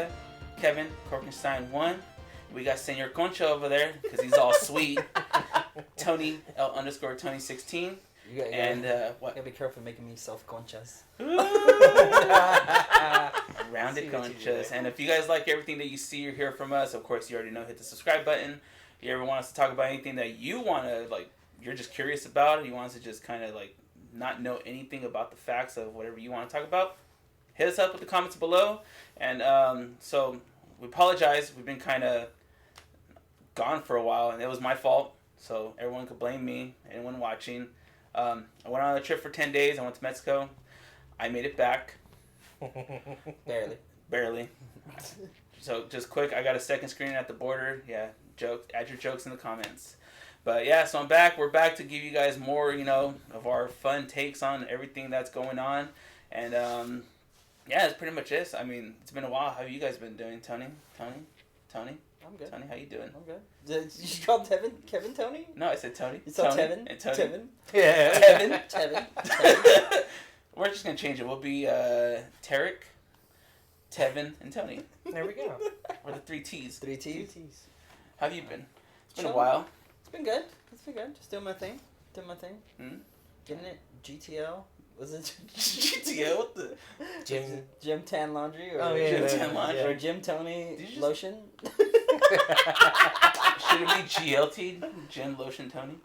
media, Kevin Korkenstein 1. We got Senor Concha over there because he's all sweet. Tony L_Tony16. And what? Gotta be careful making me self-conscious. Rounded conchas. And if you guys like everything that you see or hear from us, of course you already know, hit the subscribe button. If you ever want us to talk about anything that you want to, like, you're just curious about, or you want us to just kind of, like, not know anything about the facts of whatever you want to talk about, hit us up with the comments below. And so we apologize. We've been kind of gone for a while, and it was my fault. So everyone could blame me, anyone watching. I went on a trip for 10 days. I went to Mexico. I made it back. Barely. So just quick, I got a second screen at the border. Yeah, add your jokes in the comments. But yeah, so I'm back. We're back to give you guys more, of our fun takes on everything that's going on. And yeah, that's pretty much it. I mean, it's been a while. How have you guys been doing, Tony? I'm good. Tony, how you doing? I'm good. Did you call Kevin Tony? No, I said Tony. You said Tony Tevin? and Tony. Tevin? Yeah. Tevin. We're just going to change it. We'll be Tarek, Tevin, and Tony. There we go. Or the 3 T's. 3 T's. How have you been? It's been a while. It's been good. Just doing my thing. Hmm? Getting it. GTL. Was it GTL? What the? Gym Tan Laundry? Or Gym Tan Laundry. Or Gym Tony Lotion? Should it be GLT? Gym Lotion Tony?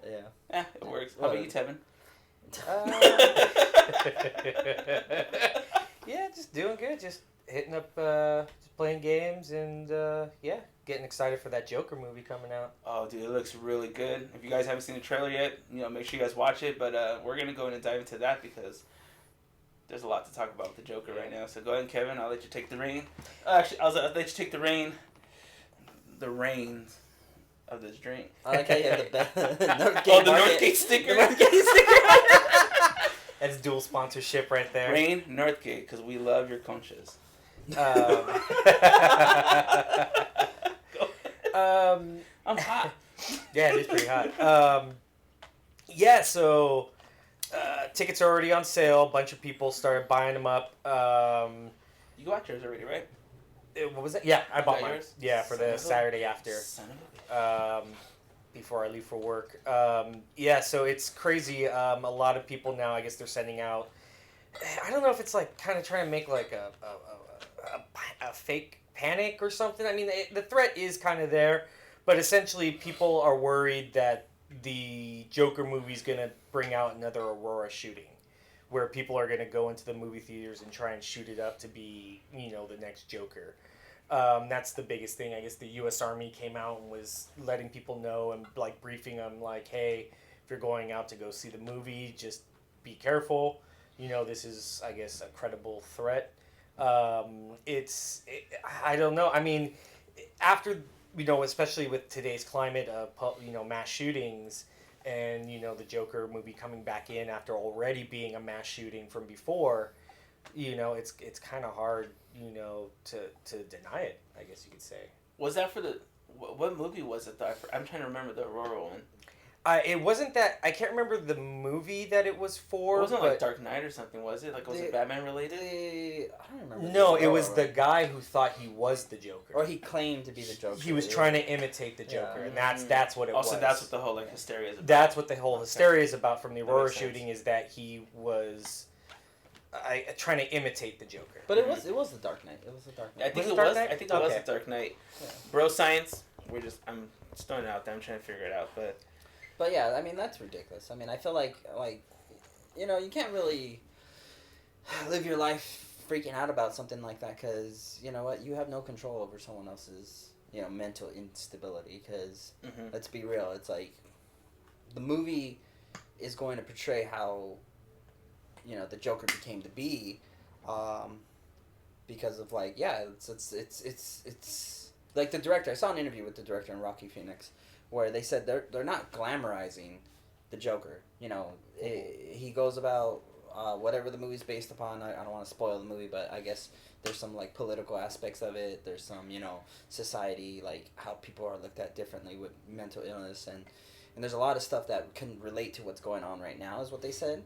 Yeah. It works. How about you, Tevin? Yeah, just doing good. Just hitting up, just playing games, and getting excited for that Joker movie coming out. Oh, dude, it looks really good. If you guys haven't seen the trailer yet, make sure you guys watch it. But we're gonna go in and dive into that because there's a lot to talk about with the Joker right now. So go ahead, Kevin. I'll let you take the reign. Actually, I'll let you take the reins of this drink. I like how you have the Northgate sticker. That's dual sponsorship right there. Rain Northgate, because we love your conchas. I'm hot. Yeah, it is pretty hot. So tickets are already on sale. A bunch of people started buying them up. You got yours already, right? What was it? Yeah, I bought mine. Yours? Yeah, for the Saturday after. Son of a bitch. Before I leave for work. So it's crazy. A lot of people now, I guess they're sending out. I don't know if it's like kind of trying to make like a fake panic or something. I mean, the threat is kind of there, but essentially people are worried that the Joker movie is going to bring out another Aurora shooting, where people are going to go into the movie theaters and try and shoot it up to be, the next Joker. That's the biggest thing. I guess the U.S. Army came out and was letting people know and like briefing them like, hey, if you're going out to go see the movie, just be careful. This is, I guess, a credible threat. I don't know. I mean, after, especially with today's climate of, mass shootings and, the Joker movie coming back in after already being a mass shooting from before, it's kind of hard, to deny it, I guess you could say. Was that for what movie was it though? I'm trying to remember the Aurora one. It wasn't that, I can't remember the movie that it was for. It wasn't like Dark Knight or something, was it? Like, was it Batman related? I don't remember. No, it was the guy who thought he was the Joker. Or he claimed to be the Joker. He was trying to imitate the Joker, and that's what it was. Also, that's what the whole hysteria is about. That's what the whole hysteria is about from the Aurora shooting, is that he was trying to imitate the Joker. But it was the Dark Knight. It was the Dark Knight. I think it was the Dark Knight. Yeah. Bro science. I'm just throwing it out there. I'm trying to figure it out, But yeah, I mean, that's ridiculous. I mean, I feel like you can't really live your life freaking out about something like that, because you know what, you have no control over someone else's mental instability. Because let's be real, it's like the movie is going to portray how the Joker became to be, because of it's like the director. I saw an interview with the director in Rocky Phoenix, where they said they're not glamorizing the Joker. He goes about whatever the movie's based upon. I don't want to spoil the movie, but I guess there's some like political aspects of it. There's some society, like how people are looked at differently with mental illness, and there's a lot of stuff that can relate to what's going on right now, is what they said.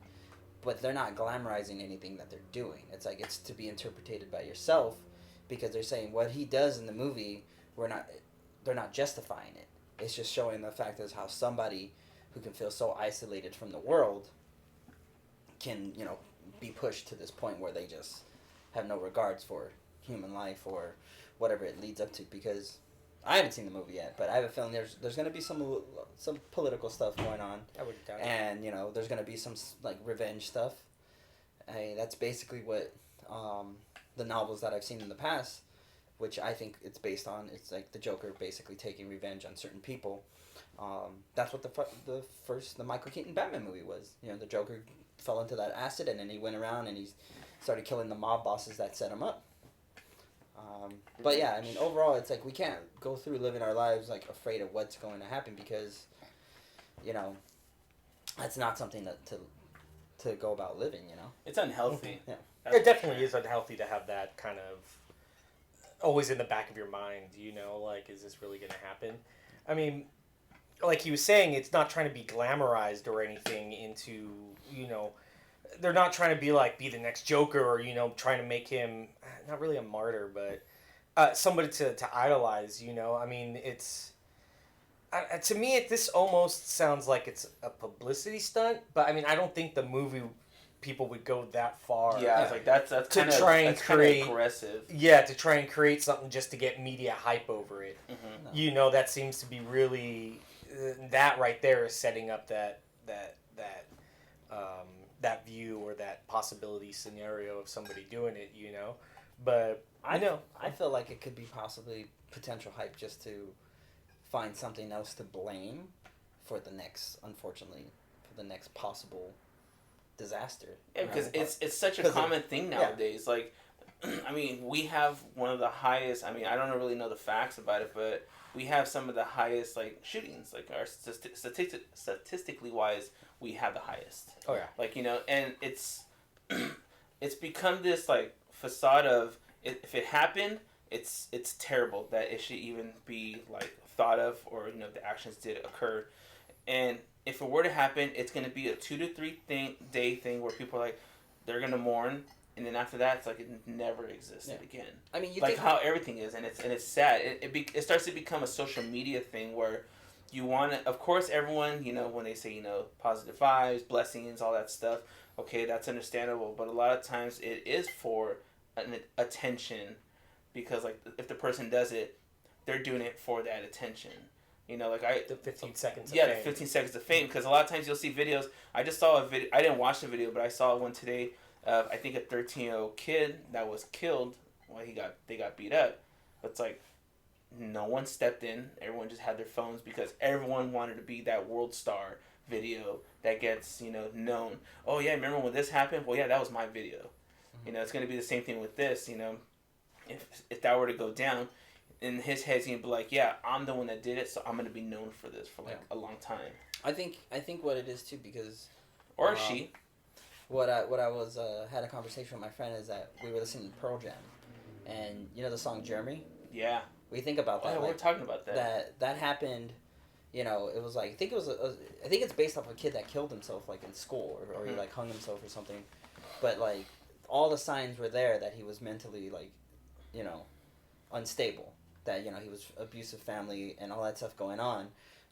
but they're not glamorizing anything that they're doing. It's like it's to be interpreted by yourself, because they're saying what he does in the movie, they're not justifying it. It's just showing the fact is how somebody who can feel so isolated from the world can, be pushed to this point where they just have no regards for human life or whatever it leads up to. Because I haven't seen the movie yet, but I have a feeling there's going to be some political stuff going on. I wouldn't doubt it. And, there's going to be some, like, revenge stuff. That's basically what the novels that I've seen in the past, which I think it's based on. It's like the Joker basically taking revenge on certain people. That's what the Michael Keaton Batman movie was. The Joker fell into that acid, and then he went around and he started killing the mob bosses that set him up. But yeah, I mean, overall, it's like we can't go through living our lives like afraid of what's going to happen, because, that's not something to go about living. It's unhealthy. Yeah, it definitely is unhealthy to have that kind of always in the back of your mind. Like, is this really going to happen? I mean, like he was saying, it's not trying to be glamorized or anything into, they're not trying to be the next Joker or, trying to make him, not really a martyr, but somebody to idolize, I mean, it's, to me, this almost sounds like it's a publicity stunt, but I mean, I don't think the movie people would go that far. Yeah, it's like that's kind of try and create aggressive. Yeah, to try and create something just to get media hype over it. Mm-hmm. No. That seems to be really that right there is setting up that view or that possibility scenario of somebody doing it. But I feel like it could be possibly potential hype just to find something else to blame for the next possible disaster. Yeah, because it's such a common thing nowadays. Yeah. Like, I mean, we have one of the highest. I mean, I don't really know the facts about it, but we have some of the highest like shootings. Like our statistically wise, we have the highest. Oh yeah. Like and it's become this like facade of if it happened, it's terrible that it should even be like thought of, or the actions did occur, and if it were to happen, it's going to be a 2 to 3 day thing where people are like, they're going to mourn, and then after that, it's like it never existed again. I mean, like how everything is, and it's sad. It starts to become a social media thing where you want to, of course, everyone, when they say, positive vibes, blessings, all that stuff, okay, that's understandable, but a lot of times it is for an attention, because like if the person does it, they're doing it for that attention. The 15 seconds of fame. The 15 seconds of fame, because a lot of times you'll see videos. I just saw a video. I didn't watch the video, but I saw one today of, I think, a 13-year-old kid that was killed. Well, they got beat up. But it's like, no one stepped in. Everyone just had their phones because everyone wanted to be that world star video that gets, known. Oh, yeah, remember when this happened? Well, yeah, that was my video. Mm-hmm. It's going to be the same thing with this, If that were to go down, in his head, he's gonna be like, "Yeah, I'm the one that did it, so I'm gonna be known for this for a long time." I think what it is too, because or she. What I was had a conversation with my friend is that we were listening to Pearl Jam, and the song Jeremy. Yeah. We think about that. Oh, yeah, we're talking about that. That happened. It was like I think it's based off a kid that killed himself like in school or he like hung himself or something, but like all the signs were there that he was mentally like, unstable. That he was abusive family and all that stuff going on.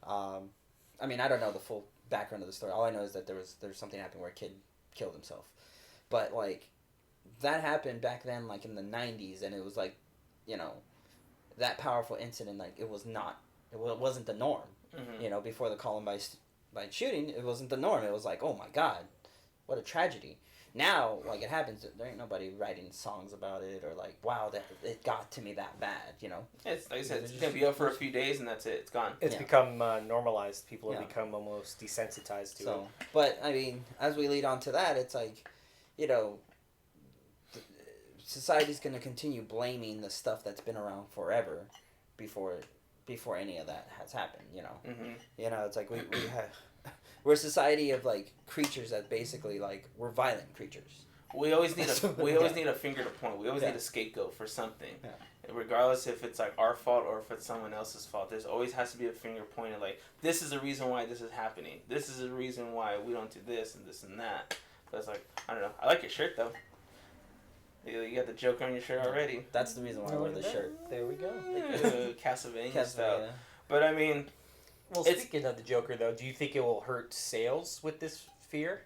I mean, I don't know the full background of the story. All I know is that there's something happened where a kid killed himself, but like that happened back then, like in the 90s, and it was like, that powerful incident. Like it wasn't the norm. Mm-hmm. Before the Columbine shooting, it wasn't the norm. It was like, oh my God, what a tragedy. Now, like, it happens, there ain't nobody writing songs about it or, like, wow, that it got to me that bad, It's, like I said, it's going to be up for a few days and that's it. It's gone. It's become normalized. People have become almost desensitized to it. But, I mean, as we lead on to that, it's like, society's going to continue blaming the stuff that's been around forever before any of that has happened, Mm-hmm. It's like we have... We're a society of like creatures that basically like we're violent creatures. We always need need a finger to point. We always need a scapegoat for something. Yeah. Regardless if it's like our fault or if it's someone else's fault, there's always has to be a finger pointed like this is the reason why this is happening. This is the reason why we don't do this and this and that. So it's like, I don't know. I like your shirt though. You got the Joker on your shirt already. That's the reason why I wear the shirt. There we go. Castlevania style. But I mean, well, speaking of the Joker though, do you think it will hurt sales with this fear?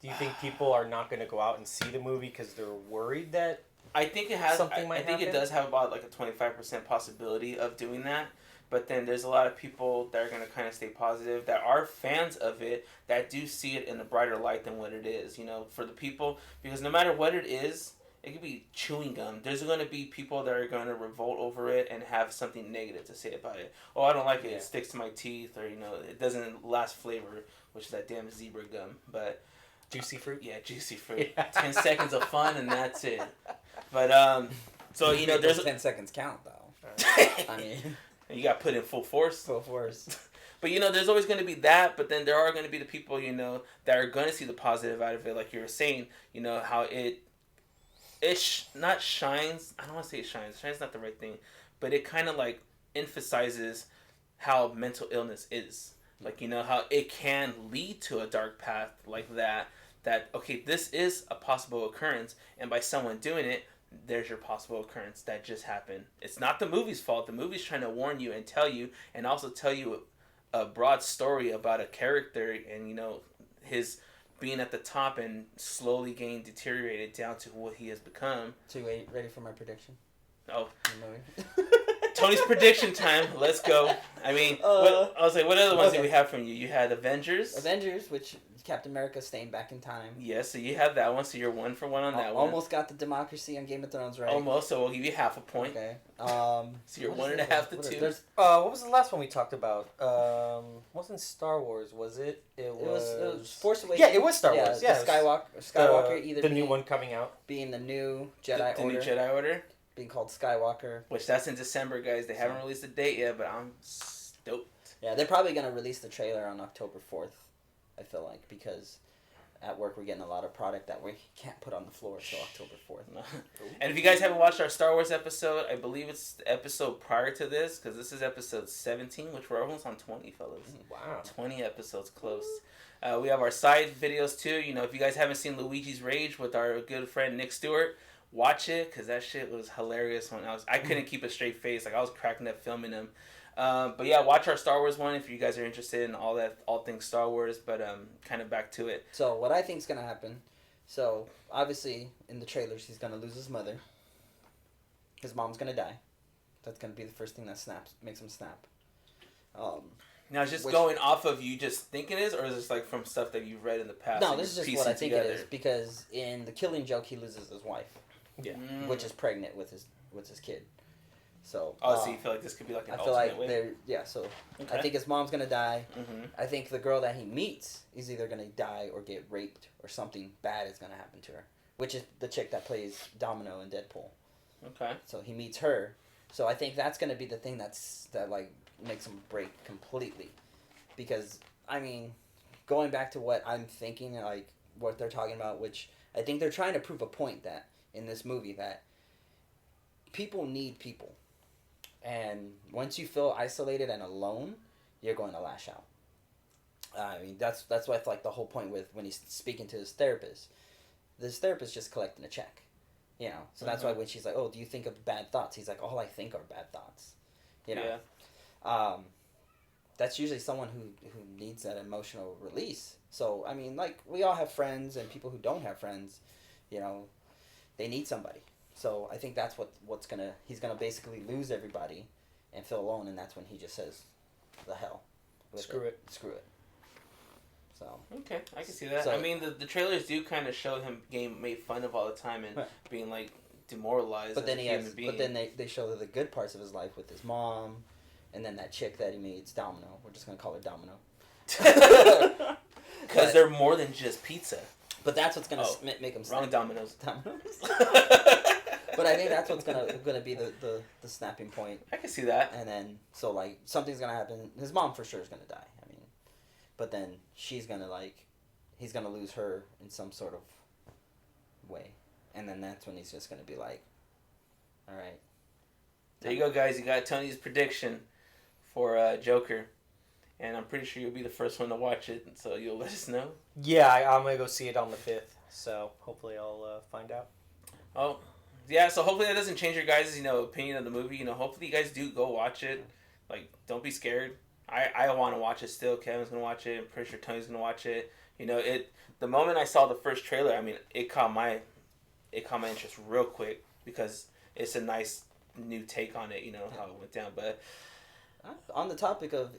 Do you think people are not going to go out and see the movie because they're worried that I think it has. something might I think happen? it does have about like a 25% possibility of doing that. But then there's a lot of people that are going to kind of stay positive, that are fans of it, that do see it in a brighter light than what it is. You know, for the people, because no matter what it is, it could be chewing gum. There's going to be people that are going to revolt over it and have something negative to say about it. Oh, I don't like it. Yeah. It sticks to my teeth, or it doesn't last flavor, which is that damn zebra gum. But juicy fruit? Yeah, juicy fruit. Yeah. 10 seconds of fun and that's it. But so there's 10 seconds count though. I mean, you got put in full force. Full force. But there's always going to be that. But then there are going to be the people that are going to see the positive out of it, like you were saying. How it not shines. I don't want to say it shines. Shine's not the right thing, but it kind of like emphasizes how mental illness is. Like how it can lead to a dark path like that. That okay, this is a possible occurrence, and by someone doing it, there's your possible occurrence that just happened. It's not the movie's fault. The movie's trying to warn you and tell you, and also tell you a broad story about a character and his being at the top and slowly getting deteriorated down to what he has become. So you ready for my prediction? Oh. Tony's prediction time. Let's go. I mean, I was like, what other ones did we have from you? You had Avengers, which Captain America staying back in time. Yeah, so you have that one. So you're 1 for 1 on that one. Almost got the democracy on Game of Thrones right. Almost. So we'll give you half a point. Okay. So you're 1.5 to 2. What was the last one we talked about? Wasn't Star Wars? Was it? It was Force Awakens. Yeah, it was Star Wars. Yeah, Skywalker. Either the new one coming out, being the new Jedi Order. The new Jedi Order. Being called Skywalker. Which that's in December, guys. They haven't released a date yet, but I'm stoked. Yeah, they're probably going to release the trailer on October 4th, I feel like, because at work we're getting a lot of product that we can't put on the floor until October 4th. And if you guys haven't watched our Star Wars episode, I believe it's the episode prior to this, because this is episode 17, which we're almost on 20, fellas. Wow. 20 episodes close. We have our side videos, too. If you guys haven't seen Luigi's Rage with our good friend Nick Stewart, watch it, because that shit was hilarious. When I couldn't keep a straight face. Like, I was cracking up filming them. But yeah, watch our Star Wars one if you guys are interested in all things Star Wars. But kind of back to it. So what I think is gonna happen. So obviously in the trailers he's gonna lose his mother. His mom's gonna die. That's gonna be the first thing that makes him snap. Now, is just going off of you just thinking it is, or is this like from stuff that you've read in the past? No, this is just what I think it is, because in the Killing Joke he loses his wife. Yeah. Which is pregnant with his kid. So. So you feel like this could be like an alternate way? So okay. I think his mom's gonna die. Mm-hmm. I think the girl that he meets is either gonna die or get raped, or something bad is gonna happen to her. Which is the chick that plays Domino in Deadpool. Okay. So he meets her. So I think that's gonna be the thing that makes him break completely, because I mean, going back to what I'm thinking, like what they're talking about, which I think they're trying to prove a point that in this movie that people need people, and once you feel isolated and alone, you're going to lash out. I mean, that's what like the whole point with when he's speaking to his therapist. This therapist just collecting a check, So that's why when she's like, "Oh, do you think of bad thoughts?" He's like, "All I think are bad thoughts," Yeah. That's usually someone who needs that emotional release. So I mean, like we all have friends, and people who don't have friends, they need somebody. So I think that's he's gonna basically lose everybody and feel alone, and that's when he just says, "The hell, screw it." So okay, I can see that. So, I mean, the trailers do kind of show him getting made fun of all the time and being like demoralized. But then they show the good parts of his life with his mom, and then that chick that he meets, Domino. We're just gonna call her Domino. Because they're more than just pizza. But that's what's gonna make him snap. Wrong Domino's. But I think that's what's gonna be the snapping point. I can see that. And then so like something's gonna happen. His mom for sure is gonna die. I mean, but then he's gonna lose her in some sort of way, and then that's when he's just gonna be like, all right. There you go, guys. You got Tony's prediction for Joker. and I'm pretty sure you'll be the first one to watch it, so you'll let us know. Yeah, I'm gonna go see it on the 5th, so hopefully I'll find out. Oh, yeah. So hopefully that doesn't change your guys' opinion of the movie. Hopefully you guys do go watch it. Like, don't be scared. I want to watch it still. Kevin's gonna watch it. I'm pretty sure Tony's gonna watch it. The moment I saw the first trailer, I mean, it caught my interest real quick because it's a nice new take on it. How it went down. But on the topic of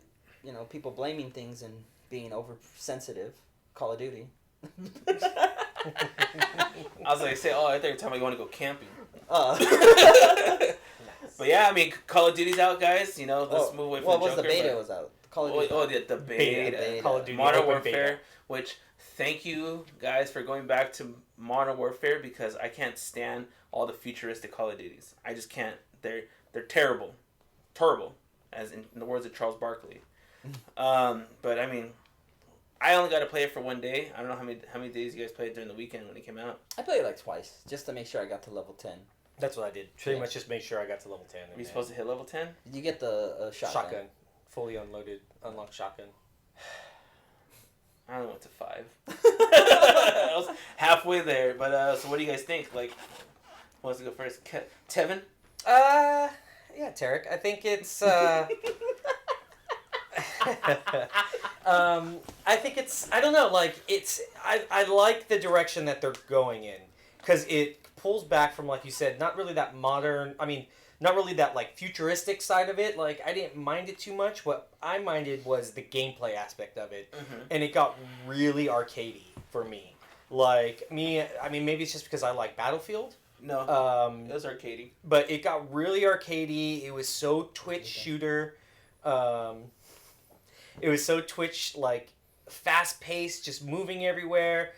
people blaming things and being oversensitive, Call of Duty. I was like, I thought you were talking about you want to go camping. But yeah, I mean, Call of Duty's out, guys. Let's move away from the Joker. The beta was out. Call of Duty. The beta. Call of Duty Modern Open Warfare, beta. which thank you guys for going back to Modern Warfare because I can't stand all the futuristic Call of Duties. I just can't. They're terrible. Terrible, as in the words of Charles Barkley. But I mean, I only got to play it for one day. I don't know how many days you guys played during the weekend when it came out. I played it like twice just to make sure I got to level 10. That's what I did. Pretty much just make sure I got to level 10. Were you supposed to hit level 10? You get the shotgun. Fully unlocked shotgun. I only went to 5. I was halfway there, but so what do you guys think? Like, who wants to go first? Tevin? Yeah, Tarek. I think it's. I think it's. I don't know. Like it's. I like the direction that they're going in because it pulls back from, like you said, not really that modern. I mean, not really that like futuristic side of it. Like I didn't mind it too much. What I minded was the gameplay aspect of it, and it got really arcadey for me. Like me, I mean, maybe it's just because I like Battlefield. No, it was arcadey. But it got really arcadey. It was so Twitch shooter. It was so Twitch, like, fast-paced, just moving everywhere.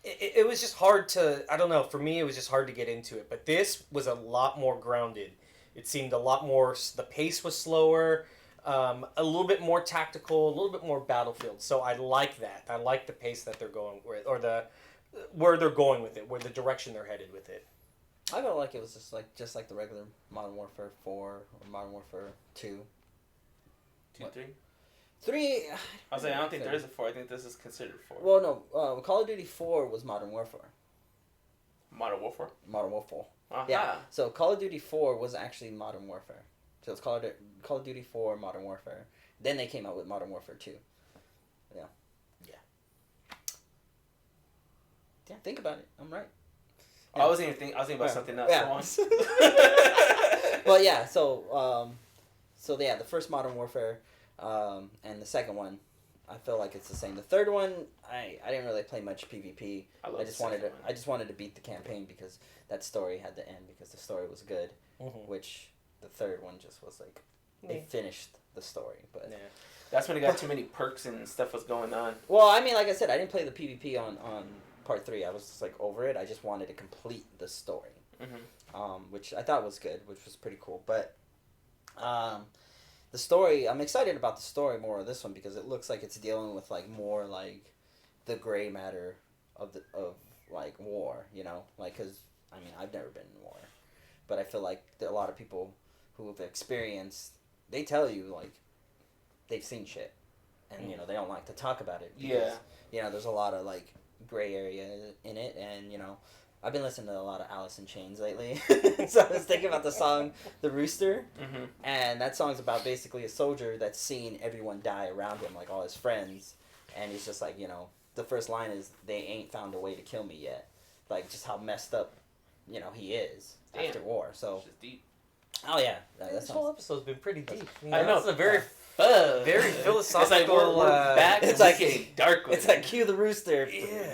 It was just hard to... I don't know. For me, it was just hard to get into it. But this was a lot more grounded. It seemed a lot more... The pace was slower. A little bit more tactical. A little bit more Battlefield. So I like that. I like the pace that they're going with. Or where they're going with it. Where the direction they're headed with it. I felt like it was just like the regular Modern Warfare 4 or Modern Warfare 2. 2, 3? 3. I was like, I don't think there is a 4. I think this is considered 4. Well, no. Call of Duty 4 was Modern Warfare. Modern Warfare? Modern Warfare. Uh-huh. Yeah. So Call of Duty 4 was actually Modern Warfare. So it's Call of Duty 4 Modern Warfare. Then they came out with Modern Warfare 2. Yeah. Yeah. Yeah. Think about it. I'm right. Yeah. I was thinking about something else. Yeah. Well, yeah. So yeah, the first Modern Warfare, and the second one, I feel like it's the same. The third one, I didn't really play much PvP. I just wanted to beat the campaign because that story had to end because the story was good, which the third one just was like they finished the story, but yeah. That's when it got too many perks and stuff was going on. Well, I mean, like I said, I didn't play the PvP on part 3. I was just like over it. I just wanted to complete the story, which I thought was good, which was pretty cool, but. The story, I'm excited about the story more of this one because it looks like it's dealing with like more like the gray matter of like war, like because I mean I've never been in war, but I feel like a lot of people who have experienced, they tell you like they've seen shit, and they don't like to talk about it because there's a lot of like gray area in it, and I've been listening to a lot of Alice in Chains lately, so I was thinking about the song "The Rooster," and that song's about basically a soldier that's seen everyone die around him, like all his friends, and he's just like, the first line is, "They ain't found a way to kill me yet," like just how messed up, he is after war. So, it's just deep. Oh yeah, This whole episode's been pretty deep. I know. It's a very philosophical. It's like we're back. It's like getting dark. With it's like cue the rooster. Yeah.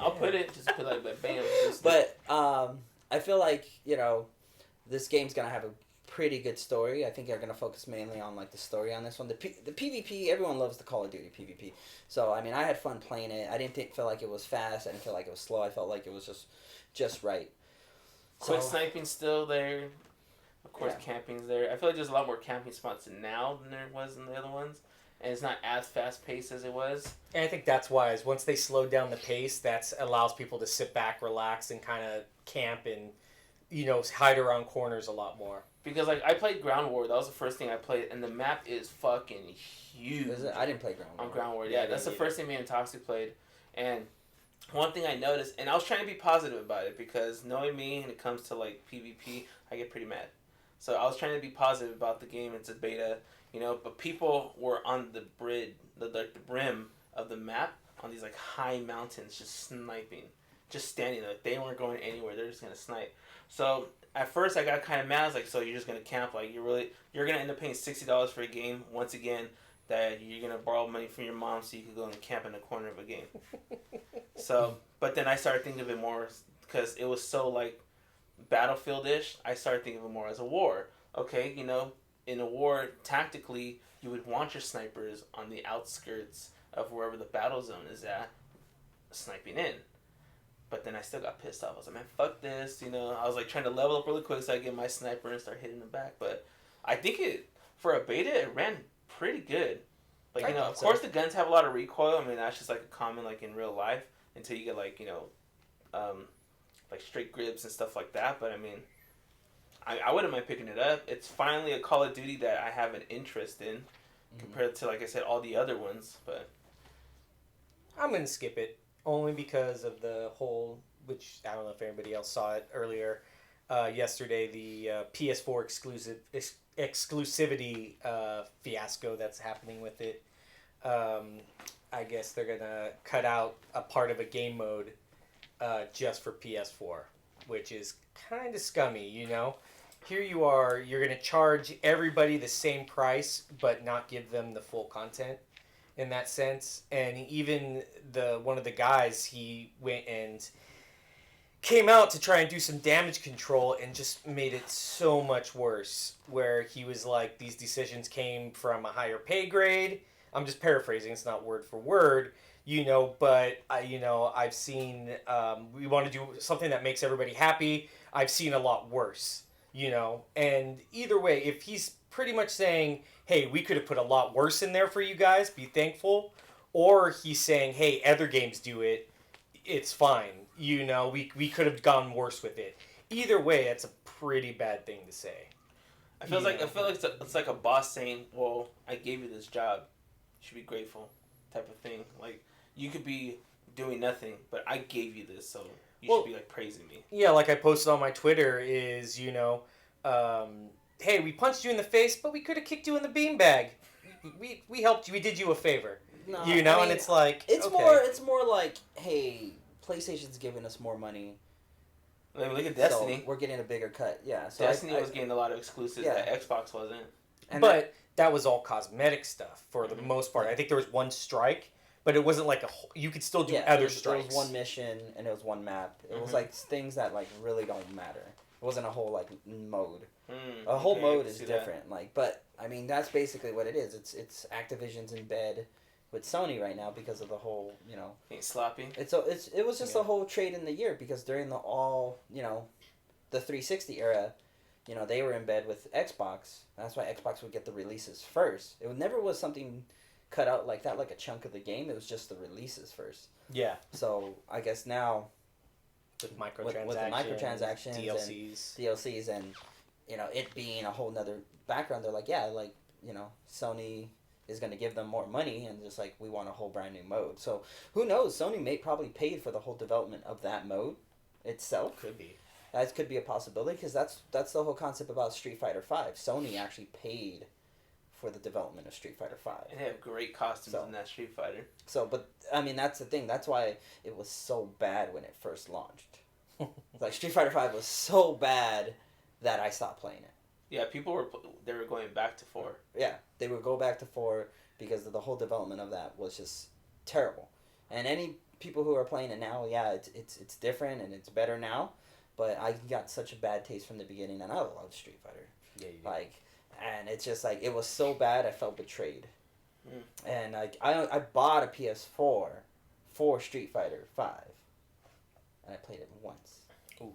I'll put like bam. But I feel like this game's gonna have a pretty good story. I think they're gonna focus mainly on like the story on this one. The PvP, everyone loves the Call of Duty PvP. So I mean, I had fun playing it. I didn't feel like it was fast. I didn't feel like it was slow. I felt like it was just right. Quick sniping's still there. Of course, camping's there. I feel like there's a lot more camping spots now than there was in the other ones. And it's not as fast-paced as it was. And I think that's wise. Once they slowed down the pace, that allows people to sit back, relax, and kind of camp and hide around corners a lot more. Because like I played Ground War, that was the first thing I played, and the map is fucking huge. Is it? I didn't play Ground War. On Ground War, yeah, that's the first thing me and Toxic played, and one thing I noticed, and I was trying to be positive about it because knowing me, when it comes to like PvP, I get pretty mad. So I was trying to be positive about the game. It's a beta, but people were on the brim of the map on these like high mountains, just sniping, just standing there. Like, they weren't going anywhere. They're just gonna snipe. So at first I got kind of mad. I was like, so you're just gonna camp? Like you're gonna end up paying $60 for a game once again that you're gonna borrow money from your mom so you can go and camp in the corner of a game. So, but then I started thinking of it more because it was so like Battlefield-ish. I started thinking of it more as a war. Okay, in a war, tactically, you would want your snipers on the outskirts of wherever the battle zone is at, sniping in. But then I still got pissed off. I was like, man, fuck this. I was like trying to level up really quick so I get my sniper and start hitting them back. But I think for a beta, it ran pretty good. Like, of course the guns have a lot of recoil. I mean, that's just like a common like in real life until you get like, like straight grips and stuff like that. But I mean, I wouldn't mind picking it up. It's finally a Call of Duty that I have an interest in compared to, like I said, all the other ones. But I'm going to skip it only because of the whole, which I don't know if anybody else saw it earlier, yesterday, the PS4 exclusivity fiasco that's happening with it. I guess they're going to cut out a part of a game mode just for PS4, which is kind of scummy, Here you are, you're going to charge everybody the same price, but not give them the full content in that sense. And even one of the guys, he went and came out to try and do some damage control and just made it so much worse, where he was like, these decisions came from a higher pay grade. I'm just paraphrasing, it's not word for word, but I've seen, we want to do something that makes everybody happy. I've seen a lot worse, and either way, if he's pretty much saying, hey, we could have put a lot worse in there for you guys, be thankful, or he's saying, hey, other games do it, it's fine, we could have gone worse with it. Either way, it's a pretty bad thing to say. I feel like it's like a boss saying, well, I gave you this job, you should be grateful, type of thing. Like, you could be doing nothing, but I gave you this, so you should be like praising me. Yeah, like I posted on my Twitter is, hey, we punched you in the face, but we could have kicked you in the beanbag. We helped you. We did you a favor. No, and it's like it's okay. It's more like, hey, PlayStation's giving us more money. Look at Destiny. So we're getting a bigger cut. Yeah. So Destiny was getting a lot of exclusives that Xbox wasn't. But that was all cosmetic stuff for the most part. I think there was one strike, but it wasn't like you could still do other strikes. It was one mission and it was one map. It was like things that like really don't matter. It wasn't a whole like mode. A whole mode is different. Like, but I mean that's basically what it is. It's Activision's in bed with Sony right now because of the whole Ain't sloppy. It was just a whole trade in the year because during the the 360 era, they were in bed with Xbox. That's why Xbox would get the releases first. It never was something cut out like that, like a chunk of the game. It was just the releases first. Yeah. So I guess now with microtransactions, with the microtransactions, DLCs, and it being a whole nother background, they're like, Sony is going to give them more money and just like, we want a whole brand new mode. So who knows? Sony probably paid for the whole development of that mode itself. Could be. That could be a possibility because that's the whole concept about Street Fighter V. Sony actually paid for the development of Street Fighter V. And they have great costumes in that Street Fighter. So, but I mean, that's the thing. That's why it was so bad when it first launched. Like Street Fighter V was so bad that I stopped playing it. Yeah, people were going back to 4. Yeah, they would go back to 4 because of the whole development of that was just terrible. And any people who are playing it now, it's different and it's better now. But I got such a bad taste from the beginning, and I love Street Fighter. Yeah, you do. And it's just like it was so bad, I felt betrayed. And I bought a PS4 for Street Fighter V, and I played it once. Oof.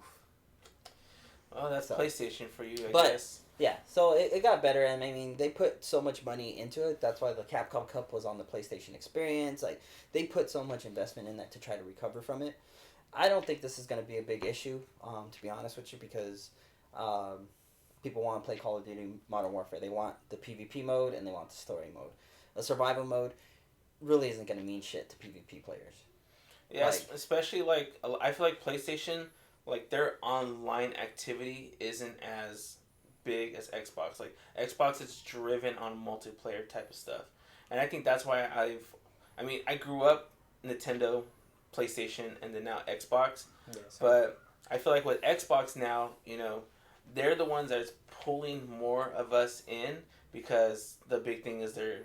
Well, that's PlayStation for you, I guess. Yeah, so it got better, and I mean, they put so much money into it. That's why the Capcom Cup was on the PlayStation Experience. Like, they put so much investment in that to try to recover from it. I don't think this is going to be a big issue, to be honest with you, because people want to play Call of Duty Modern Warfare. They want the PvP mode and they want the story mode. The survival mode really isn't going to mean shit to PvP players. Yeah, especially like I feel like PlayStation, like their online activity isn't as big as Xbox. Like Xbox is driven on multiplayer type of stuff, and I think that's why I grew up Nintendo, PlayStation, and then now Xbox. Yes. But I feel like with Xbox now, they're the ones that's pulling more of us in because the big thing is their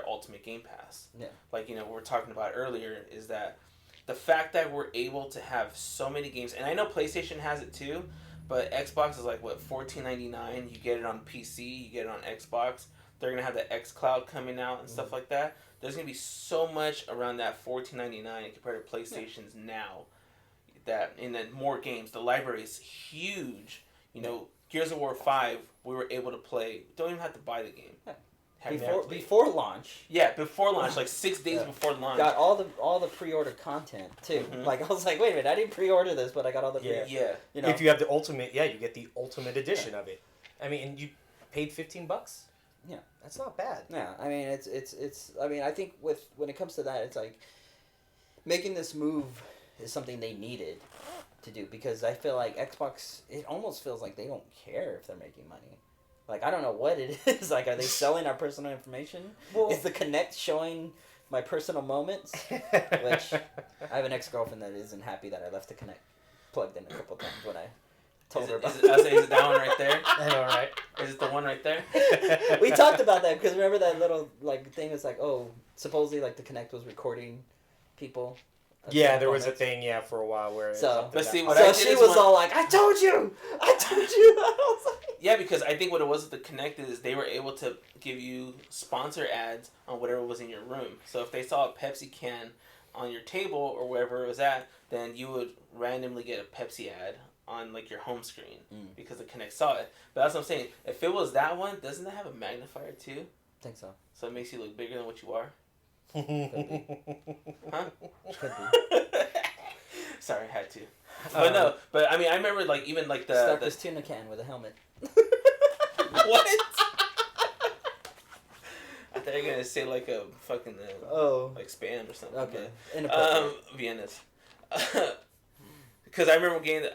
Ultimate Game Pass. Yeah. Like, what we're talking about earlier is that the fact that we're able to have so many games, and I know PlayStation has it too, but Xbox is like, what, $14.99? You get it on PC, you get it on Xbox. They're going to have the xCloud coming out and stuff like that. There's going to be so much around that $14.99 compared to PlayStation's now. And then more games. The library is huge. Gears of War 5, we were able to play. Don't even have to buy the game. Before launch. Yeah, before launch, like 6 days before launch. Got all the pre-order content too. Mm-hmm. Like I was like, wait a minute, I didn't pre-order this, but I got all the Yeah. If you have the ultimate, you get the ultimate edition of it. I mean, and you paid $15. Yeah, that's not bad. Yeah, I mean it's. I mean, I think when it comes to that, it's like making this move is something they needed to do because I feel like Xbox. It almost feels like they don't care if they're making money. Like, I don't know what it is. Like, are they selling our personal information? Well, is the Kinect showing my personal moments? Which, I have an ex-girlfriend that isn't happy that I left the Kinect plugged in a couple times when I told her about it. Is it that one right there? I know, right? Is it the one right there? We talked about that because remember that little, like, thing was like, supposedly, like, the Kinect was recording people. Yeah, there was a thing, for a while where... So she was all like, I told you! I was like... Yeah, because I think what it was with the Kinect is they were able to give you sponsor ads on whatever was in your room. So if they saw a Pepsi can on your table or wherever it was at, then you would randomly get a Pepsi ad on like your home screen because the Kinect saw it. But that's what I'm saying. If it was that one, doesn't it have a magnifier too? I think so. So it makes you look bigger than what you are? Could be. Huh? Could be. Sorry, I had to. But no, but I mean, I remember like even like stuck this tuna can with a helmet. What? I thought you were gonna say like a fucking like Spam or something. Okay. Vienna's. Because I remember getting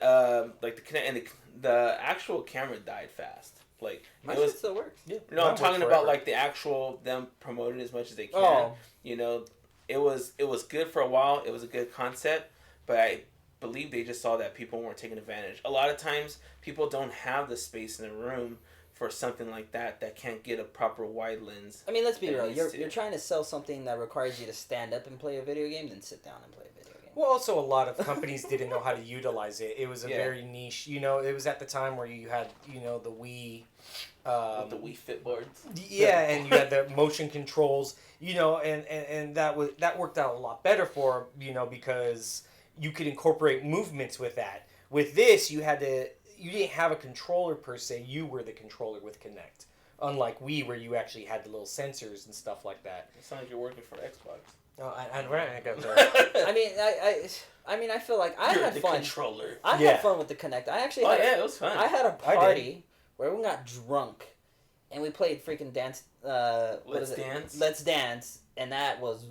like the Kinect and the actual camera died fast. Like my shit still works. Yeah. No, I'm talking about like the actual them promoting as much as they can. It was good for a while. It was a good concept, but I believe they just saw that people weren't taking advantage. A lot of times, people don't have the space in the room for something like that can't get a proper wide lens. I mean, let's be real. You're trying to sell something that requires you to stand up and play a video game, then sit down and play a video game. Well, also a lot of companies didn't know how to utilize it. It was a very niche. It was at the time where you had the Wii. With the Wii Fit boards. Yeah, and you had the motion controls. And that worked out a lot better for because you could incorporate movements with that. With this, you didn't have a controller per se. You were the controller with Kinect. Unlike Wii, where you actually had the little sensors and stuff like that. It sounds like you're working for Xbox. Oh, I got the... I mean, I feel like I had fun. Controller. I had fun with the Kinect. I actually it was fun. I had a party where everyone got drunk, and we played freaking dance. Let's Dance. Let's Dance, and that was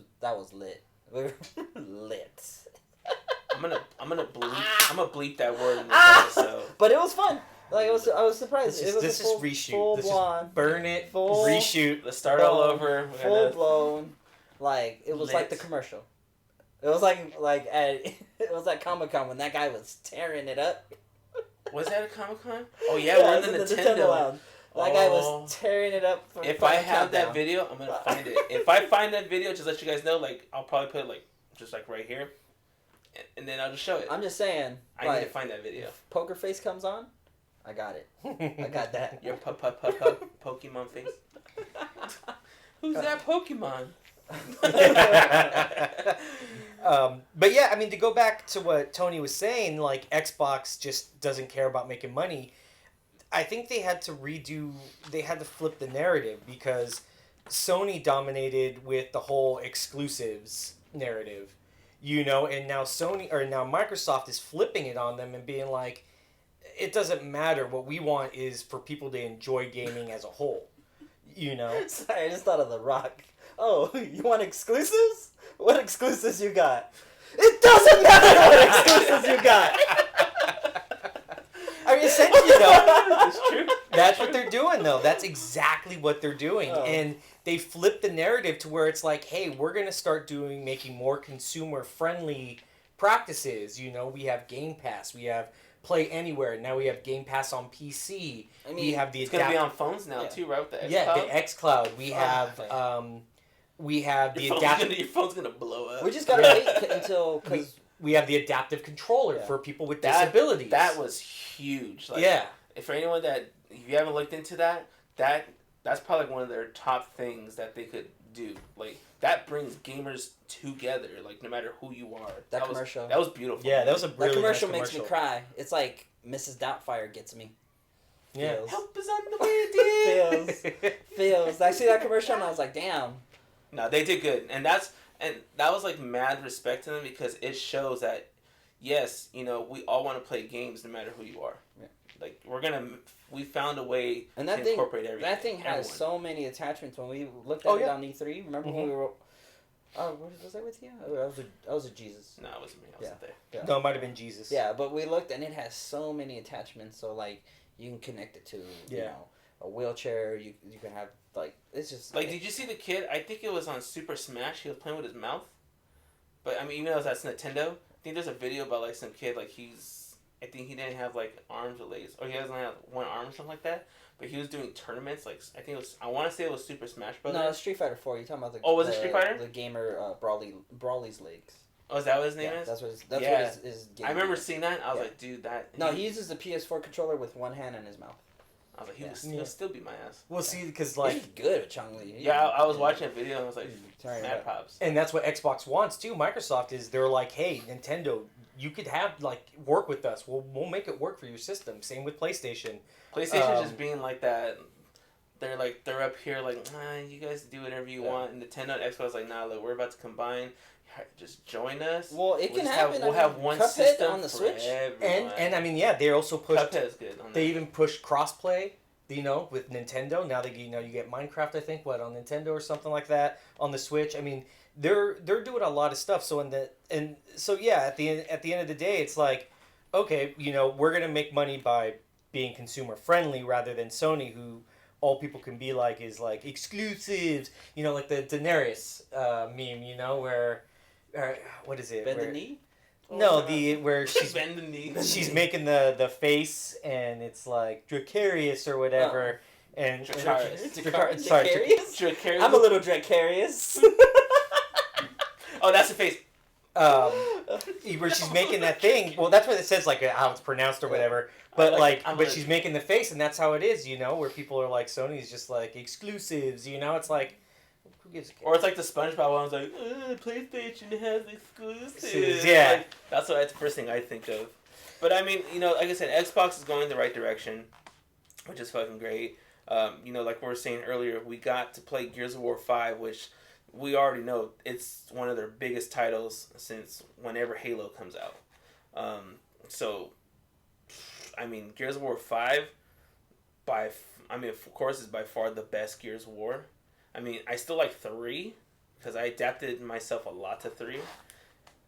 lit. We were lit. I'm gonna bleep that word in this episode. But it was fun. Like I was surprised. This is reshoot. Full this blown, is burn it. Reshoot. Let's start all over. Full blown. Like it was like the commercial. It was like it was at Comic-Con when that guy was tearing it up. Was that at Comic-Con? Oh yeah, we're in the Nintendo Lounge. That guy was tearing it up. If I have that video, I'm gonna find it. If I find that video, just let you guys know. Like I'll probably put it just right here, and then I'll just show it. I'm just saying. I need to find that video. If Poker Face comes on, I got it. I got that. Your Pokemon face. Who's that Pokemon? But yeah, I mean, to go back to what Tony was saying, like Xbox just doesn't care about making money. I think they had to flip the narrative because Sony dominated with the whole exclusives narrative. you know, and now Microsoft is flipping it on them and being like, it doesn't matter. What we want is for people to enjoy gaming as a whole, you know. Sorry, I just thought of The Rock. Oh, you want exclusives? What exclusives you got? It doesn't matter what exclusives you got. I mean, essentially, though, It's true. that's what they're doing, though. That's exactly what they're doing, and they flip the narrative to where it's like, hey, we're gonna start making more consumer friendly practices. You know, we have Game Pass, we have Play Anywhere. Now we have Game Pass on PC. I mean, we have the It's gonna be on phones now too, right? With the xCloud. Yeah, the xCloud. We have the adaptive. Your phone's gonna blow up. We just gotta wait until because we have the adaptive controller for people with disabilities. That was huge. Like, yeah. For anyone that if you haven't looked into that's probably one of their top things that they could do. Like that brings gamers together. Like no matter who you are. That commercial. That was beautiful. Yeah, that was a really that commercial nice makes me cry. It's like Mrs. Doubtfire gets me. Yeah. Feels. Help is on the way, dear. Feels. I see that commercial and I was like, damn. No, they did good, and that was like mad respect to them because it shows that yes, you know, we all want to play games no matter who you are. Yeah. Like we found a way and to incorporate everything. That thing has so many attachments. When we looked at it on E3, remember when we were? Oh, was I with you? I was a Jesus. No, it wasn't me. I wasn't there. Yeah. No, it might have been Jesus. Yeah, but we looked and it has so many attachments. So like you can connect it to you know a wheelchair. You can have like it's just like. Did you see the kid? I think it was on Super Smash. He was playing with his mouth. But I mean, even though that's Nintendo, I think there's a video about like some kid like I think he didn't have like arms or legs, or he doesn't have one arm or something like that. But he was doing tournaments. Like I think it was. I want to say it was Super Smash Brothers. No, Street Fighter 4. You're talking about the. Oh, was it Street Fighter? The gamer Brawly's legs. Oh, is that what his name is? That's what his game I remember is. seeing that. I was like, dude, that. No, he uses the PS4 controller with one hand in his mouth. I was like, he'll still beat my ass. Well, see, because He's like good at Chun-Li. Yeah, I was watching a video and I was like, mad props. And that's what Xbox wants too. Microsoft is they're like, hey, Nintendo, you could have like work with us. We'll make it work for your system. Same with PlayStation. PlayStation's just being like that. They're up here like, you guys do whatever you want. And Nintendo and Xbox like, nah, look, we're about to combine. Just join us. Well, it can happen. We'll have one Cuphead system on the Switch. And I mean, yeah, they also pushed. Cuphead's good. On they that. even pushed crossplay. You know, with Nintendo now you get Minecraft. I think on Nintendo or something like that on the Switch. I mean, they're doing a lot of stuff. So at the end of the day, it's like, okay, you know, we're gonna make money by being consumer friendly rather than Sony, who all people can be like is like exclusives. You know, like the Daenerys meme. You know, where what is it? Bend the knee. No, where she's bend the knee. She's making the face, and it's like Dracarius or whatever, and Dracarius. Dracarius. I'm a little Dracarius. Oh, that's the face. Where she's making that thing. Well, that's what it says, like how it's pronounced or whatever. But she's making the face, and that's how it is, you know, where people are like, Sony's just like exclusives, you know. It's like, who gives a care? Or it's like the SpongeBob one's like, PlayStation has exclusives. Yeah. Like, that's the first thing I think of. But I mean, you know, like I said, Xbox is going the right direction, which is fucking great. You know, like we were saying earlier, we got to play Gears of War 5, which we already know it's one of their biggest titles since whenever Halo comes out. So, I mean, Gears of War 5, of course, is by far the best Gears of War. I mean, I still like 3, because I adapted myself a lot to 3.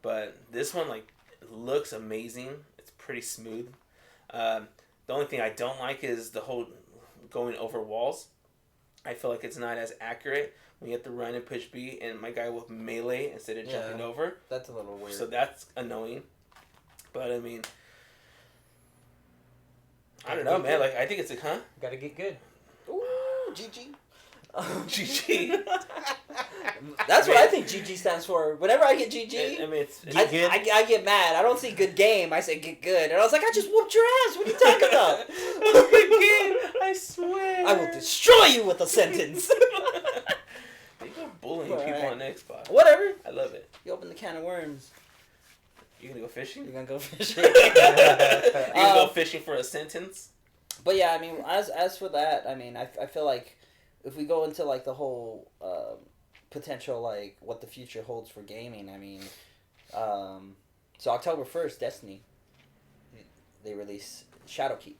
But this one, like, looks amazing. It's pretty smooth. The only thing I don't like is the whole going over walls. I feel like it's not as accurate when you have to run and push B, and my guy with melee instead of jumping over. That's a little weird. So that's annoying. But, I mean, I don't know, man. Like, I think it's Gotta get good. Ooh, GG. GG. That's what I think GG stands for. Whenever I get GG, I mean, I get mad. I don't say good game. I say get good. And I was like, I just whooped your ass. What are you talking about? Good game. I swear. I will destroy you with a sentence. They go bullying people on Xbox. Whatever. I love it. You open the can of worms. You gonna go fishing? You're gonna go fishing. You gonna go fishing for a sentence? But yeah, I mean, as for that, I mean, I feel like if we go into like the whole potential, like what the future holds for gaming, I mean, So October 1st, Destiny, they release Shadowkeep.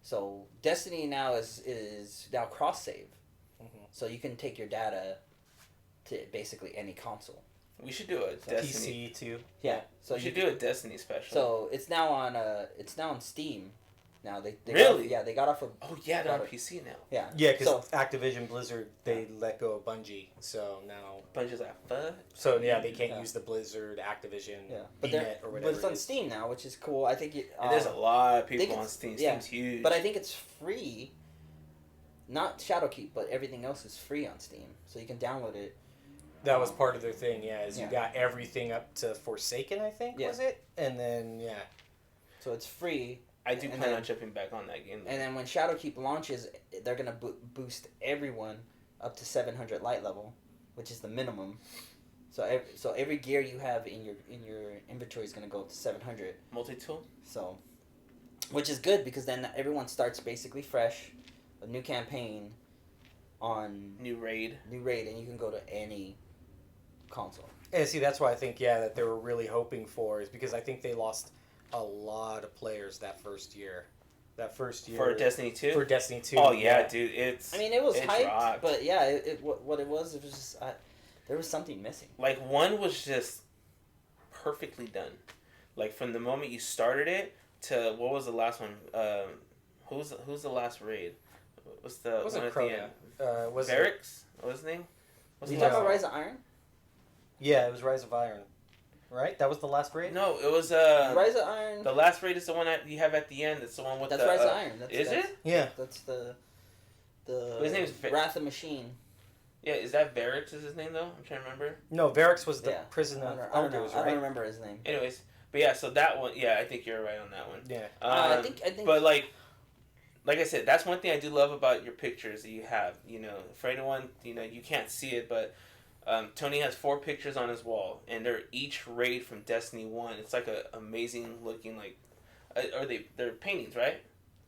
So Destiny now is now cross save, so you can take your data to basically any console. We should do a Destiny PC too. Yeah, so we should do a Destiny special. So it's now on Steam. Now they really they got off of. Oh yeah, they're on PC now. Yeah, because Activision Blizzard they let go of Bungie, so now Bungie's like fuck. So yeah, they can't use the Blizzard Activision. But or whatever. But it's on Steam now, which is cool. I think there's a lot of people on Steam. Steam's huge. But I think it's free. Not Shadowkeep, but everything else is free on Steam, so you can download it. That was part of their thing, you got everything up to Forsaken, I think, was it? And then, So it's free. I do plan on jumping back on that game. And then when Shadowkeep launches, they're going to boost everyone up to 700 light level, which is the minimum. So every gear you have in your inventory is going to go up to 700. Multi-tool? So, which is good because then everyone starts basically fresh, a new campaign on... New raid, and you can go to any console. And see, that's why I think, that they were really hoping for is because I think they lost a lot of players that first year. For Destiny 2? For Destiny 2. Oh, yeah, dude. It was hyped, dropped. But yeah, what it was just... there was something missing. Like, 1 was just perfectly done. Like, from the moment you started it to... What was the last one? Who's the last raid? What's the one at the end? Varix? What was his name? You talking about Rise of Iron? Yeah, it was Rise of Iron. Right? That was the last raid? No, it was... Rise of Iron... The last raid is the one that you have at the end. It's the one with That's Rise of Iron. Is it? Yeah. That's the his name is Wrath of Machine. Yeah, is that Varix is his name, though? I'm trying to remember. No, Varix was the prison of elders, right? I don't remember his name. Anyways, but yeah, so that one... Yeah, I think you're right on that one. Yeah. I think... But, like I said, that's one thing I do love about your pictures that you have. You know, for anyone, you can't see it, but... Tony has 4 pictures on his wall, and they're each raid from Destiny 1. It's like a amazing looking, like, they're paintings, right?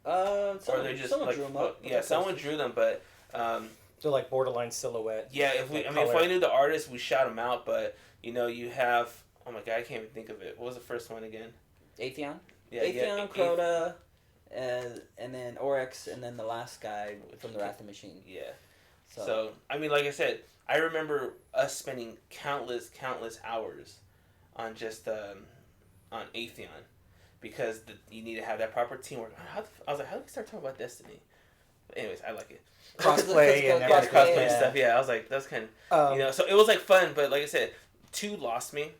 Or they're just someone like, drew them up. Yeah, someone drew them, but they're like borderline silhouette. Yeah, if I knew the artist, we shout them out. But you have, oh my god, I can't even think of it. What was the first one again? Atheon. Yeah, Atheon, Crota, and then Oryx, and then the last guy from the Wrath of Machine. Yeah. So like I said, I remember us spending countless hours on just on Atheon because you need to have that proper teamwork. I was like, how do we start talking about Destiny? But anyways, I like it. Crossplay and crossplay stuff. Yeah, I was like, that's kind of So it was like fun, but like I said, 2 lost me.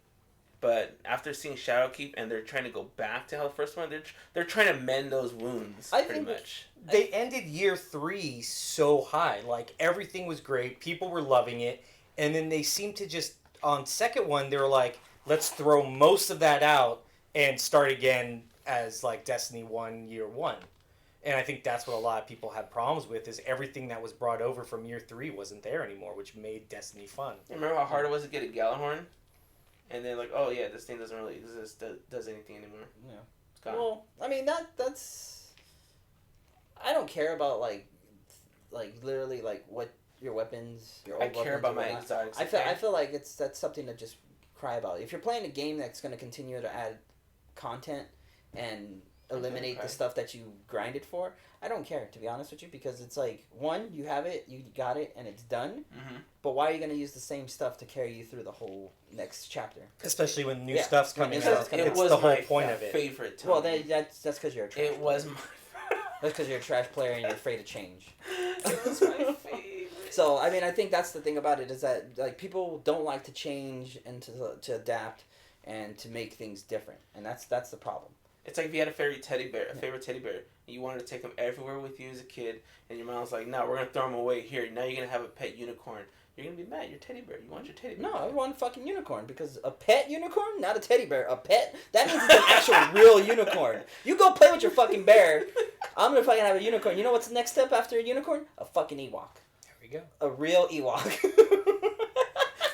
But after seeing Shadowkeep and they're trying to go back to how the first one, they're trying to mend those wounds pretty much. They ended year 3 so high. Like, everything was great. People were loving it. And then they seemed to just, on second one, they were like, let's throw most of that out and start again as, like, Destiny 1, year 1. And I think that's what a lot of people had problems with, is everything that was brought over from year 3 wasn't there anymore, which made Destiny fun. Remember how hard it was to get a Gjallarhorn? And then, like, oh, yeah, this thing doesn't really exist, does anything anymore. Yeah. It's gone. Well, I mean, that's... I don't care about, like literally, like, what your weapons, your old weapons... I care about my exotics. I feel like that's something to just cry about. If you're playing a game that's going to continue to add content and eliminate the stuff that you grinded for, I don't care, to be honest with you, because it's like, 1, you have it, you got it, and it's done. Mm-hmm. But why are you going to use the same stuff to carry you through the whole next chapter? Especially when new stuff's coming out. It was the whole my point of it. Favorite time. Well, that's because you're a trash player. Was my... That's because you're a trash player and you're afraid of change. It was my favorite. So, I mean, I think that's the thing about it, is that, like, people don't like to change and to adapt and to make things different. And that's the problem. It's like if you had a favorite teddy bear, and you wanted to take him everywhere with you as a kid, and your mom was like, no, we're going to throw him away. Here, now you're going to have a pet unicorn. You're going to be mad. Your teddy bear. You want your teddy bear. No, I want a fucking unicorn, because a pet unicorn, not a teddy bear. A pet, that means it's an actual real unicorn. You go play with your fucking bear. I'm going to fucking have a unicorn. You know what's the next step after a unicorn? A fucking Ewok. There we go. A real Ewok.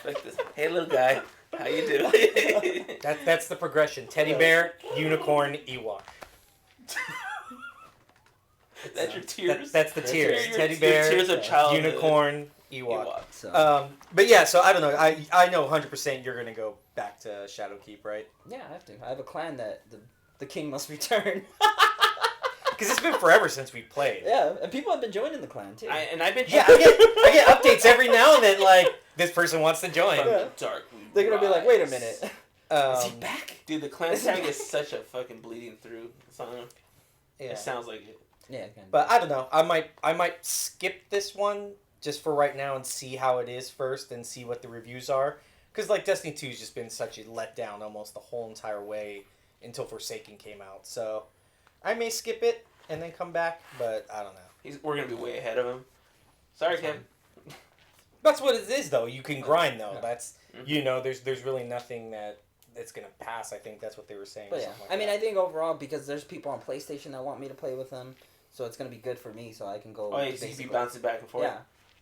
Like this. Hey, little guy. How you doing? That's the progression. Teddy bear, unicorn, Ewok. That's your tiers. That's the tiers. Teddy bear, tears of childhood. unicorn, Ewok. So. But yeah, so I don't know. I know 100% you're gonna go back to Shadowkeep, right? Yeah, I have to. I have a clan that the king must return. Because it's been forever since we played. Yeah, and people have been joining the clan too. I've been. Yeah, I get updates every now and then. Like this person wants to join. From the dark. They're gonna be like, wait a minute. Is he back? Dude, the clan tag is such a fucking bleeding through song. Yeah. It sounds like it. Yeah, but I don't know. I might skip this one just for right now and see how it is first and see what the reviews are. Because like Destiny 2's just been such a letdown almost the whole entire way until Forsaken came out. So I may skip it and then come back, but I don't know. We're gonna be way ahead of him. Sorry, Kevin. That's what it is, though. You can grind, though. Yeah. That's there's really nothing that's gonna pass. I think that's what they were saying. But yeah, I mean, I think overall because there's people on PlayStation that want me to play with them, so it's gonna be good for me. So I can go. Oh, yeah, so you be bouncing back and forth. Yeah,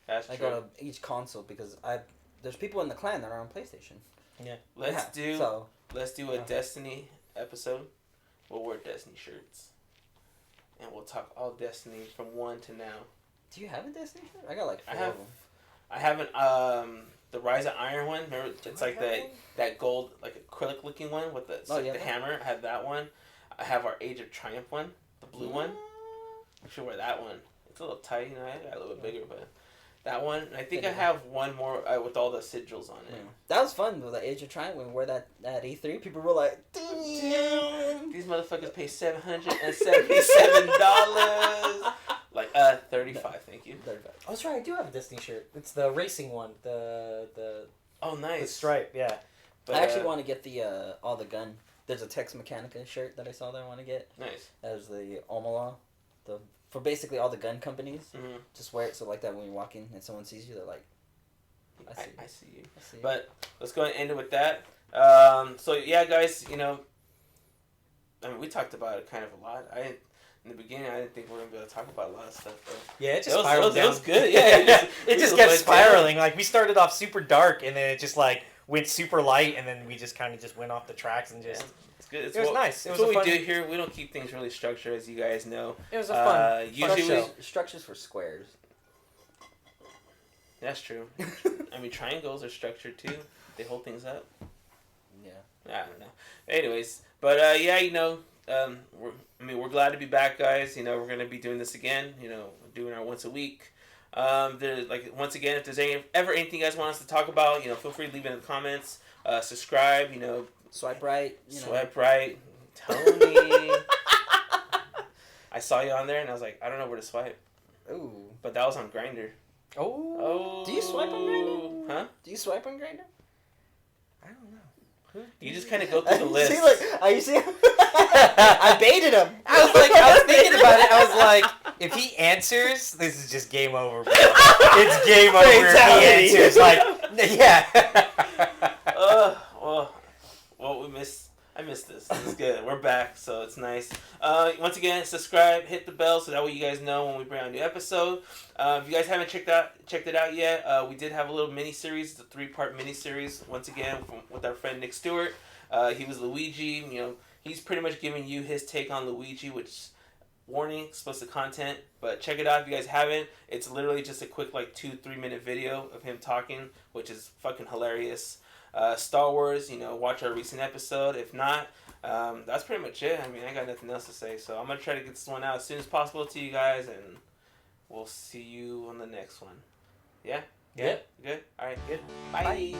that's true. I go to each console because there's people in the clan that are on PlayStation. Yeah. Let's do a Destiny episode. We'll wear Destiny shirts, and we'll talk all Destiny from 1 to now. Do you have a Destiny shirt? I got like 4 of them. I haven't. The Rise of Iron one. Remember, it's like that gold, like acrylic looking one with the hammer. I have that one. I have our Age of Triumph one, the blue one. I should wear that one. It's a little tight, I got a little bit bigger, but that one. And I think I have one more with all the sigils on it. Yeah. That was fun with the Age of Triumph when we wore that at E3. People were like, "Damn, these motherfuckers pay $777." Like 35, thank you. 35. Oh, that's right. I do have a Destiny shirt. It's the racing one. The oh, nice. The stripe, yeah. But I actually want to get the all the gun. There's a Tex Mechanica shirt that I saw that I want to get. Nice. There's the Omala, for basically all the gun companies. Mm-hmm. Just wear it so like that when you're walking and someone sees you, they're like, I see you. I see you. But let's go ahead and end it with that. So yeah, guys, I mean, we talked about it kind of a lot. In the beginning, I didn't think we were going to be able to talk about a lot of stuff, though. Yeah, it just spiraled down. It was good, yeah. It just kept spiraling. Like, we started off super dark, and then it just, like, went super light, and then we just kind of just went off the tracks and just... Yeah. It's good. It was nice. It's what we do here. We don't keep things really structured, as you guys know. It was a fun usually structures for squares. That's true. I mean, triangles are structured, too. They hold things up. Yeah. I don't know. Anyways, but, yeah, we're glad to be back, guys. We're going to be doing this again, doing our once a week. Once again, if there's ever anything you guys want us to talk about, feel free to leave it in the comments. Subscribe, Swipe right. Swipe right. Tony. I saw you on there, and I was like, I don't know where to swipe. Ooh. But that was on Grindr. Oh. Do you swipe on Grindr? Huh? Do you swipe on Grindr? I don't know. You just kind of go through the list. You see? I baited him. I was thinking about it. I was like, if he answers, this is just game over, bro. It's game over if he answers. Like, yeah. I missed this. This is good. We're back, so it's nice. Once again, subscribe, hit the bell, so that way you guys know when we bring out a new episode. If you guys haven't checked it out yet, we did have a little mini-series, the 3-part mini-series, once again, with our friend Nick Stewart. He was Luigi. He's pretty much giving you his take on Luigi, which, warning, explicit content, but check it out if you guys haven't. It's literally just a quick, 2-3 minute video of him talking, which is fucking hilarious. Star Wars, watch our recent episode. If not, that's pretty much it. I mean, I got nothing else to say, so I'm going to try to get this one out as soon as possible to you guys, and we'll see you on the next one. Yeah? Yeah. Good? Alright, good. Bye. Bye.